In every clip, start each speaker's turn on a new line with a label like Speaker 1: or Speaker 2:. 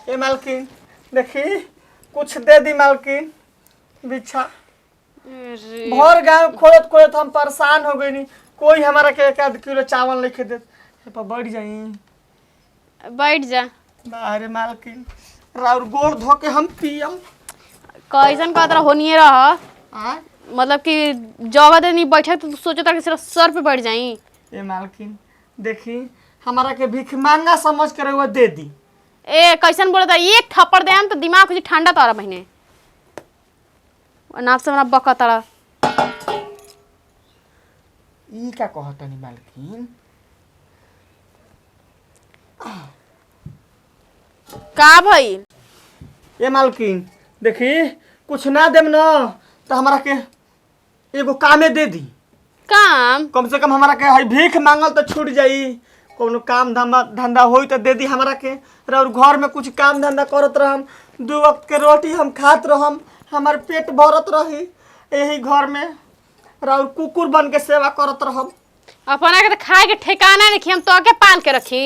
Speaker 1: ए मालकिन देखी कुछ दे दी मालकिन बिछा। भर गाँव खोलत खोलत हम परेशान हो गई नी। कोई हमारा के 1 किलो चावल लेके दे पर बैठ जाई।
Speaker 2: बैठ जा।
Speaker 1: अरे मालकिन राउर गोड़ धो के हम पियम
Speaker 2: कैसन कहत होनिए रह मतलब कि जगह दे नहीं बैठे तो सोचो था कि सिर्फ सर पे बैठ जाई।
Speaker 1: ए मालकिन देखी हमारा के भीख मांगा समझ कर वो दे दी।
Speaker 2: ए कैसन बोलत एक थप्पड़ दे हम तो दिमाग कुछ ठंडा तारा बहने नाप से हमरा बका तारा।
Speaker 1: ई का कहतनी मालकिन
Speaker 2: का भइल?
Speaker 1: ए मालकिन देखी कुछ ना देम न तो हमारा के एगो कामे दे दी।
Speaker 2: काम
Speaker 1: कम से कम हमारा के हई भीख मांगल तो छूट जाई। कोनो काम धंधा होई तो दे दी हमारा के। और घर में कुछ काम धंधा करत रहम 2 वक्त के रोटी हम खात रहम हमार पेट भरत रही यही घर में। और कुकुर बन के सेवा करत रहम।
Speaker 2: अपना के तो खाए के ठिकाना नहीं हम तो के पाल के रखी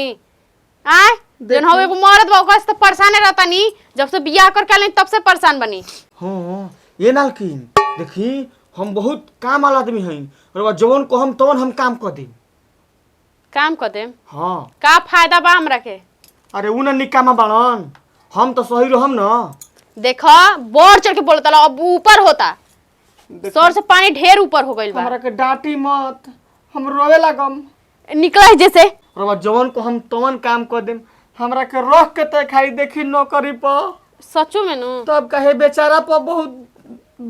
Speaker 2: आय जन हो एगो मरद बा ओकरा से तो परेशान रहता नी। जब से बियाह कर के आली तब से परेशान बनी।
Speaker 1: हां ये मालकिन देखी हम बहुत काम वाला आदमी हई और जवन को हम तवन हम काम कर दी।
Speaker 2: काम कर दे?
Speaker 1: हां
Speaker 2: का फायदा बा हमरा के?
Speaker 1: अरे उ न निकामा बाड़न हम तो सही रहम न।
Speaker 2: देखो बोर चढ़ के बोलता अब ऊपर होता सर से पानी ढेर ऊपर हो गइल बा।
Speaker 1: हमरा के डांटी मत हम रोवे लागम
Speaker 2: निकल जैसे
Speaker 1: और जवन को हम तवन काम कर देम हमरा के रख के त खाई देखी नौकरी पर।
Speaker 2: सचो में नु
Speaker 1: तब कहे बेचारा पर बहुत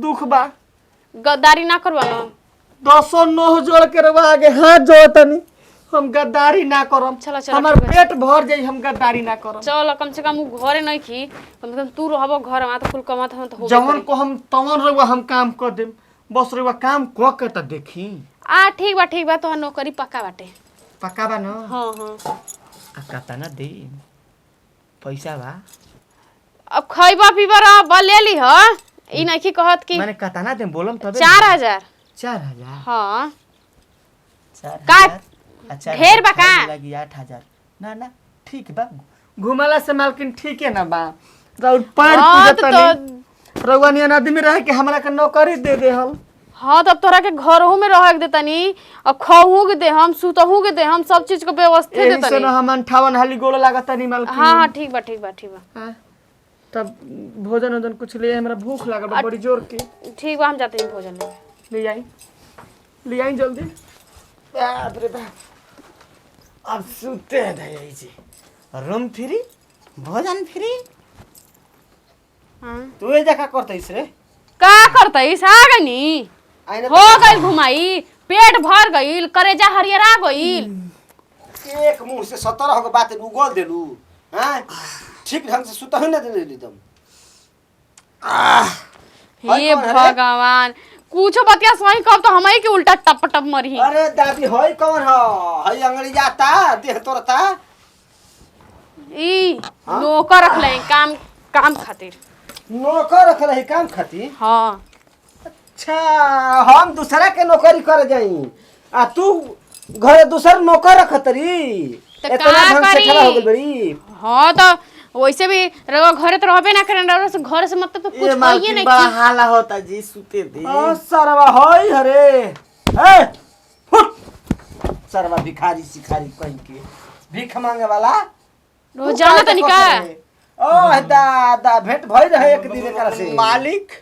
Speaker 1: दुख बा।
Speaker 2: गद्दारी ना करवा ना
Speaker 1: 10 9 जोड़ के रवा आगे हाथ जोड़तनी हम गद्दारी ना करम।
Speaker 2: चलो चलो
Speaker 1: हमर पेट भर जाई हम गद्दारी ना करम।
Speaker 2: चल कम से कम घरे नहीं खी कम से कम तू रहबो घर में तो कुल कमात हम तो हो
Speaker 1: जवन को हम तवन रवा हम काम कर देम बस रवा काम क के त देखी।
Speaker 2: आ ठीक बा तो नौकरी पक्का बाटे।
Speaker 1: पक्का बा न?
Speaker 2: हां हां
Speaker 1: आ कतना दे पैसा बा?
Speaker 2: अब खइबा पीबा रह बा ले ली ह ई नहीं की कहत कि
Speaker 1: माने कतना दे बोलम तबे
Speaker 2: 4000।
Speaker 1: 4000
Speaker 2: हां
Speaker 1: 4000
Speaker 2: का
Speaker 1: अच्छा
Speaker 2: ढेर बा का?
Speaker 1: लगी 8000 ना ना ठीक बा। घुमाला से मालकिन ठीक है ना बा। राउर पार पूजतनी रउवानी आदमी रहे कि हमरा के नौकरी दे दे हम।
Speaker 2: हाँ तब तोरा के घरहू में रह के देतनी अब खहू के दे हम सुतहू के दे हम सब चीज के व्यवस्था देतनी।
Speaker 1: एही से ना हम 58 हाली गोल लागतनी मालकिन।
Speaker 2: हाँ ठीक बा।
Speaker 1: हां तब भोजन ओजन कुछ ले हमरा भूख लागल बा बड़ी जोर के।
Speaker 2: ठीक बा हम जाते हैं भोजन
Speaker 1: ले आई जल्दी। बाप रे बाप अब सुते हैं जी रूम फ्री भोजन फ्री।
Speaker 2: हां
Speaker 1: तू ए जगह करतइस रे
Speaker 2: का करतइस आ गनी हो गइल घुमाई पेट भर गइल करेजा हरियरा गइल।
Speaker 3: एक मुंह से 17 गो बात उगल देलू हैं ठीक ढंग से सुता ही ना देली तुम।
Speaker 2: हे भगवान कुछो बतिया सही कब तो हमई के उल्टा टप टप मरही।
Speaker 3: अरे दादी होई कौन हो हई अंगड़ी जाता देह तोरता
Speaker 2: ई नौकर रख ले काम खातिर।
Speaker 3: नौकर रख रही काम खातिर?
Speaker 2: हां
Speaker 3: अच्छा हम दूसरा के नौकरी कर जाई आ तू घरे दूसर नौकर रखतरी
Speaker 2: तो
Speaker 3: इतना
Speaker 2: का
Speaker 3: ढंग से
Speaker 2: करी?
Speaker 3: खड़ा हो गई बड़ी।
Speaker 2: हां तो वैसे भी रवा घरे तो रहबे ना करें रवा से घर से मतलब तो कुछ होइए नहीं
Speaker 1: बड़ा हाला होता जी सुते दे।
Speaker 3: हां सरवा होई हरे ए फुट सरवा भिखारी सिखारी कहीं के भीख मांगे वाला
Speaker 2: रोजाना तनी का
Speaker 3: ओ दादा भेंट भई रहे एक दिन एकरा से।
Speaker 1: मालिक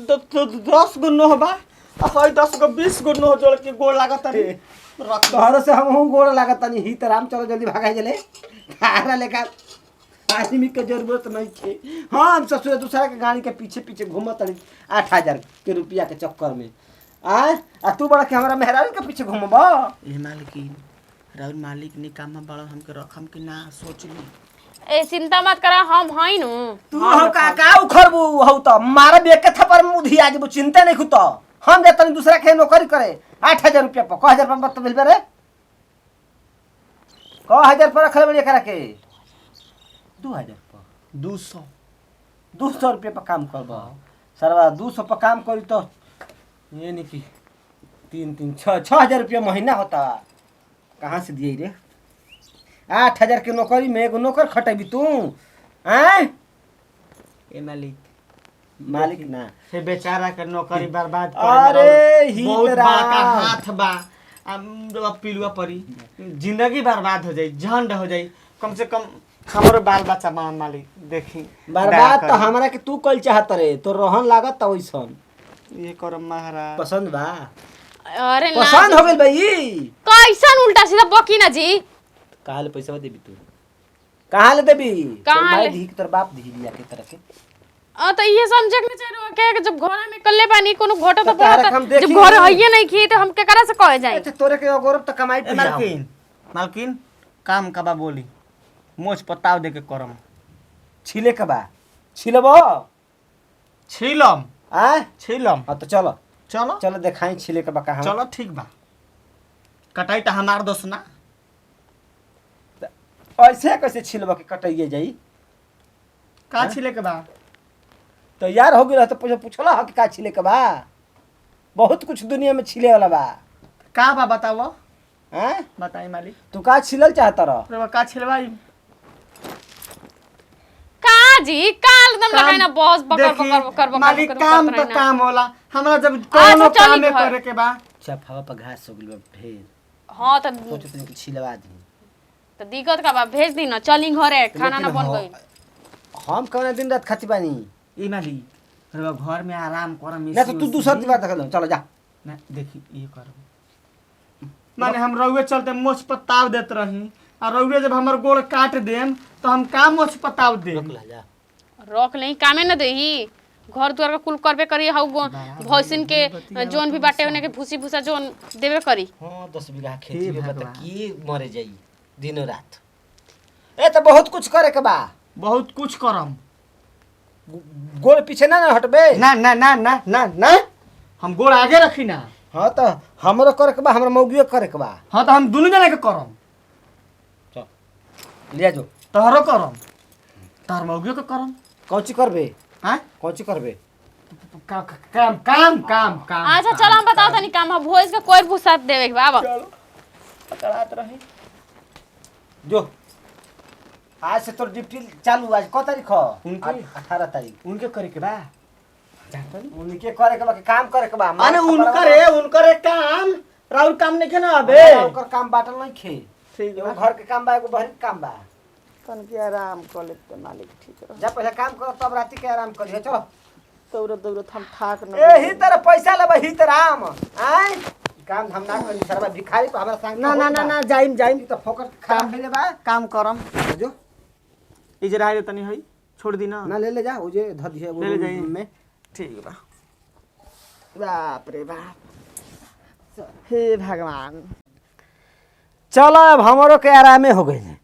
Speaker 1: 10 गो नो बा हई 10 गो 20 गो नो जोड़ के गोड़ लागत रे रख
Speaker 3: तोहर से हम गोड़ लागत नहीं ही त राम चलो जल्दी भागाई जले तारा लेका आदमी के जरूरत नहीं थे। हाँ हम ससुर दूसरा के गाड़ी के पीछे पीछे घूमत रही 8000 के रुपया के चक्कर में आ तू बड़ा के हमारा मेहरारू के पीछे घूमबा।
Speaker 1: ए मालिकिन राउर मालिक ने काम में बड़ा हमके रखम के ना सोचली।
Speaker 2: ए चिंता मत करा हम हई नु
Speaker 3: तू हो का उखरबू हो त मारे बेक के थपर मुधी आज वो चिंता नहीं खुत हम देतन दूसरा के नौकरी करे 8000 रुपया पर 1000 पर तो मिलबे रे 1000 पर रखले बड़ी करा के 2000 पर 200 रुपया पर काम करबा सरवा 200 पर काम करी तो ये नहीं कि 6000 रुपया महीना होता कहाँ से दिए रे 8000 के नौकरी में एगो नौकर खटेबी तू हैं
Speaker 1: ए मालिक
Speaker 3: मालिक ना
Speaker 1: से बेचारा के नौकरी बर्बाद
Speaker 3: अरे,
Speaker 1: में
Speaker 3: ही
Speaker 1: बहुत
Speaker 3: तेरा।
Speaker 1: बड़का हाथ बा पिलुआ परी जिंदगी बर्बाद हो जाई झंड हो जाई कम से कम हमारे बाल बच्चा बा मालिक देखी
Speaker 3: बर्बाद
Speaker 1: दया
Speaker 3: तो
Speaker 1: करी।
Speaker 3: हमरा के तू कल चाहत रे तो रोहन लागत वैसन
Speaker 1: ये करो महाराज
Speaker 3: पसंद बा
Speaker 2: अरे ना
Speaker 3: पसंद हो गइल भाई
Speaker 2: कैसन उल्टा सीधा बकी ना जी
Speaker 3: कहाँ ले पैसा देबी तू कहाँ ले देबी
Speaker 2: कहाँ ले?
Speaker 3: धी तोर बाप धी लिया के तरह के
Speaker 2: तो ये समझे के चाहिए के जब घर में कल्ले बानी कोनो घोटा तो
Speaker 3: तो तारक
Speaker 2: पड़त
Speaker 3: हम देखी
Speaker 2: जब घर
Speaker 3: नहीं।
Speaker 2: हइये नहीं की तो हम केकरा से कहे जाए
Speaker 3: अच्छा तोरे के गौरव तो कमाई
Speaker 1: ए
Speaker 3: पे
Speaker 1: मालकिन मालकिन काम कबा बोली मोच पताव दे के करम
Speaker 3: छिले के बा छिलबो
Speaker 1: छीलम
Speaker 3: आ
Speaker 1: छीलम
Speaker 3: हाँ तो चलो
Speaker 1: चलो
Speaker 3: चलो देखाई छिले के बा कहाँ
Speaker 1: चलो ठीक बा कटाई तो हमार दोस्त ना
Speaker 3: ऐसे कैसे छिलबो के कटाइए जाई
Speaker 1: का छिले के बा
Speaker 3: तैयार हो गया तो पूछला हो कि का छिले के बा बहुत कुछ दुनिया में छिले वाला बा
Speaker 1: का बा बताओ
Speaker 3: हैं
Speaker 1: बताई मालिक
Speaker 3: तू का छिलल चाहता रह
Speaker 1: रे बा का छिलवाई
Speaker 2: का जी काल एकदम लगाई ना बॉस बकर बकर बकर बकर
Speaker 1: मालिक
Speaker 2: बकर
Speaker 1: काम
Speaker 2: बकर
Speaker 1: तो
Speaker 2: ना।
Speaker 1: काम होला हमरा जब
Speaker 2: अच्छा,
Speaker 1: कोनो
Speaker 2: चली
Speaker 1: काम में
Speaker 2: घर।
Speaker 1: करे के बा
Speaker 3: चफावा पर घास हो गइल बा ढेर
Speaker 2: हाँ तो
Speaker 3: सोचो तनी कि छिलवा दी
Speaker 2: तो दिक्कत का बा भेज दी ना चली घरे खाना ना बन गई
Speaker 3: हम कौन दिन रात खाती बानी
Speaker 1: ई मालिक रे बा घर में आराम करम
Speaker 3: ना तो तू दूसरा बात कर चलो जा
Speaker 1: ना देखी ये करो माने हम रउए चलते मोछ पताव देत रही और रउए जब हमर गोड़ काट देम तो हम का मोछ पताव देम
Speaker 3: जा
Speaker 2: रख नहीं कामे ना देही घर द्वार का कुल करबे करी हाउ भैंसिन के जोन भी बाटे होने के भूसी भूसा जोन देबे करी
Speaker 3: हां 10 बीघा खेती
Speaker 1: हे
Speaker 3: में बता
Speaker 1: भगवान।
Speaker 3: की मरे जाई दिनो रात ए तो बहुत कुछ करे के बा
Speaker 1: बहुत कुछ करम
Speaker 3: गोड़ पीछे ना ना हटबे
Speaker 1: ना ना ना ना ना ना हम गोड़ आगे रखी ना
Speaker 3: हां तो हमरो करे के बा हमरा मौगियो करे के बा
Speaker 1: हाँ तो हम दुनू जना के करम
Speaker 3: चल लिया जो
Speaker 1: तोहरो करम तोहर मौगियो के करम
Speaker 3: कौची करबे
Speaker 1: हाँ
Speaker 3: कौची करबे
Speaker 1: काम काम काम काम काम
Speaker 2: अच्छा चलो हम बताओ तनी काम हम भोज के कोई भूसा देवे के बाबा
Speaker 1: चलो पकड़ात रही
Speaker 3: जो आज से तोर ड्यूटी चालू आज क तारीख ह
Speaker 1: उनकी?
Speaker 3: 18 तारीख
Speaker 1: उनके करे के बा जानता नहीं
Speaker 3: उनके करे के बा कि काम करे के बा
Speaker 1: माने उनकरे काम राउर काम नहीं के ना अबे
Speaker 3: ओकर काम बाटल नहीं खे
Speaker 1: ठीक
Speaker 3: एगो
Speaker 1: बा
Speaker 3: घर के काम बा एगो बाहर के काम बा
Speaker 1: तन के आराम कर लेते मालिक ठीक रह
Speaker 3: जा पहले काम कर तब राती के आराम करिए चलो
Speaker 1: दौड़त दौड़त हम थाक न
Speaker 3: एही तरह पैसा लेबा ही तरह आम आय काम हम ना करी सरबा भिखारी पर हमरा संग
Speaker 1: ना ना ना ना जाइम जाइम
Speaker 3: तो फोकट काम भेले बा
Speaker 1: काम करम
Speaker 3: जो
Speaker 1: इजरा है तनी हई छोड़ दी ना
Speaker 3: ना ले जा ओ जे ध दिए वो
Speaker 1: ले ले जाई।
Speaker 3: में
Speaker 1: ठीक बा बाप रे बाप हे भगवान
Speaker 3: चलो अब हमरो के आरामे हो गइल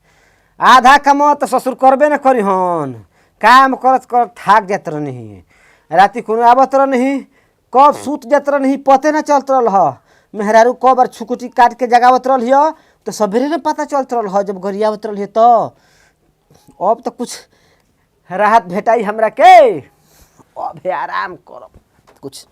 Speaker 3: आधा काम तो ससुर करबे न करी हन काम करत करत थाक जात रहनी राती कोनो आवत रहनी कब सूत जात रहनी पते न चलत रहल ह मेहरारू कब बार छुकुटी काट के जगावत रहल हिय तो सबेरे न पता चलत रहल ह जब गरियावत रहल हिय तो अब तो कुछ राहत भेटाई हमरा के अब आराम करब कुछ